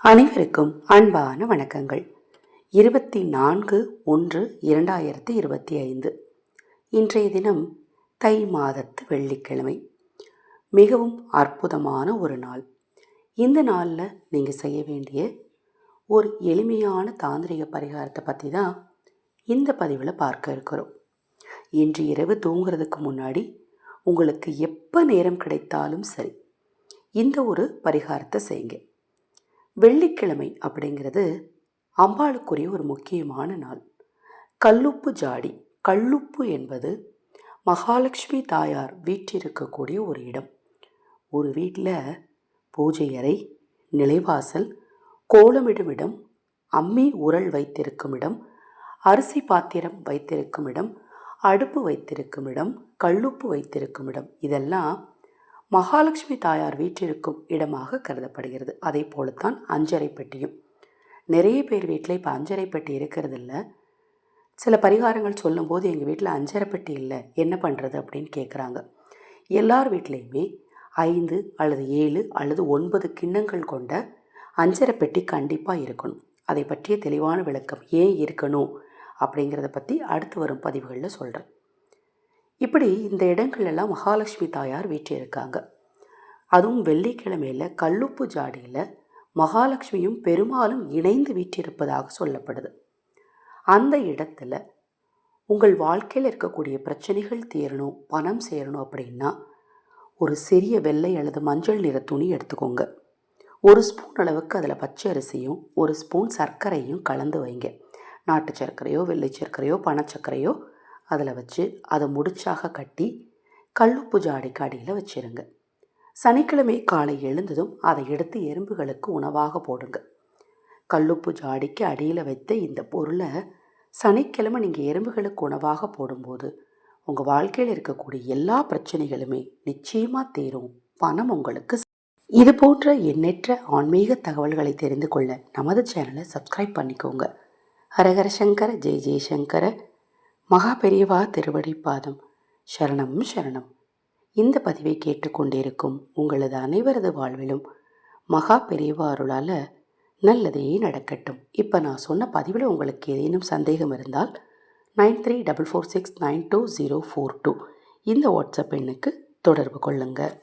அனைவருக்கும் அன்பான வணக்கங்கள். 24/1/2025 இன்றைய தினம் தை மாதத்து வெள்ளிக்கிழமை. மிகவும் அற்புதமான ஒரு நாள். இந்த நாளில் நீங்கள் செய்ய வேண்டிய ஒரு எளிமையான தாந்திரிக பரிகாரத்தை பற்றி தான் இந்த பதிவில் பார்க்க இருக்கிறோம். இன்று இரவு தூங்குறதுக்கு முன்னாடி உங்களுக்கு எப்போ நேரம் கிடைத்தாலும் சரி, இந்த ஒரு பரிகாரத்தை செய்யுங்க. வெள்ளிக்கிழமை அப்படிங்கிறது அம்பாளுக்குரிய ஒரு முக்கியமான நாள். கல்லுப்பு ஜாடி. கல்லுப்பு என்பது மகாலட்சுமி தாயார் வீற்றிருக்கக்கூடிய ஒரு இடம். ஒரு வீட்டில் பூஜை அறை, நிலைவாசல், கோலமிடும் இடம், அம்மி உரல் வைத்திருக்கும் இடம், அரிசி பாத்திரம் வைத்திருக்கும் இடம், அடுப்பு வைத்திருக்கும் இடம், கல்லுப்பு வைத்திருக்கும் இடம், இதெல்லாம் மகாலட்சுமி தாயார் வீற்றிருக்கும் இடமாக கருதப்படுகிறது. அதே போலத்தான் அஞ்சரை பெட்டியும். நிறைய பேர் வீட்டில் இப்போ அஞ்சரை பெட்டி இருக்கிறது இல்லை. சில பரிகாரங்கள் சொல்லும்போது எங்கள் வீட்டில் அஞ்சரை பெட்டி இல்லை, என்ன பண்ணுறது அப்படின்னு கேட்குறாங்க. எல்லார் வீட்லேயுமே 5 அல்லது 7 அல்லது 9 கிண்ணங்கள் கொண்ட அஞ்சரை பெட்டி கண்டிப்பாக இருக்கணும். அதை பற்றிய தெளிவான விளக்கம் ஏன் இருக்கணும் அப்படிங்கிறத பற்றி அடுத்து வரும் பதிவுகளில் சொல்கிறேன். இப்படி இந்த இடங்கள்லாம் மகாலட்சுமி தாயார் வீற்றிருக்காங்க. அதுவும் வெள்ளிக்கிழமையில் கல்லுப்பு ஜாடியில் மகாலட்சுமியும் பெருமாளும் இணைந்து வீற்றிருப்பதாக சொல்லப்படுது. அந்த இடத்துல உங்கள் வாழ்க்கையில் இருக்கக்கூடிய பிரச்சனைகள் தீரணும், பணம் சேரணும் அப்படின்னா ஒரு சிறிய வெள்ளை அல்லது மஞ்சள் நிற துணி எடுத்துக்கோங்க. 1 ஸ்பூன் அளவுக்கு அதில் பச்சை அரிசியும் 1 ஸ்பூன் சர்க்கரையும் கலந்து வைங்க. நாட்டு சர்க்கரையோ வெள்ளை சர்க்கரையோ பனச்சர்க்கரையோ அதில் வச்சு அதை முடிச்சாக கட்டி கல்லுப்பு ஜாடிக்கு அடியில் வச்சிருங்க. சனிக்கிழமை காலை எழுந்ததும் அதை எடுத்து எறும்புகளுக்கு உணவாக போடுங்க. கல்லுப்பு ஜாடிக்கு அடியில் வைத்த இந்த பொருளை சனிக்கிழமை நீங்கள் எறும்புகளுக்கு உணவாக போடும்போது உங்கள் வாழ்க்கையில் இருக்கக்கூடிய எல்லா பிரச்சனைகளுமே நிச்சயமாக தீரும். பணம் உங்களுக்கு. இது போன்ற எண்ணற்ற ஆன்மீக தகவல்களை தெரிந்து கொள்ள நமது சேனலை சப்ஸ்கிரைப் பண்ணிக்கோங்க. ஹரஹர சங்கர ஜெய ஜெயசங்கர. மகா பெரியவா திருவடி பாதம் சரணம் சரணம். இந்த பதிவை கேட்டுக்கொண்டிருக்கும் உங்களது அனைவரது வாழ்விலும் மகா பெரியவா அருளால் நல்லதே நடக்கட்டும். இப்போ நான் சொன்ன பதிவில் உங்களுக்கு ஏதேனும் சந்தேகம் இருந்தால் 9344692042 இந்த வாட்ஸ்அப் எண்ணுக்கு தொடர்பு கொள்ளுங்கள்.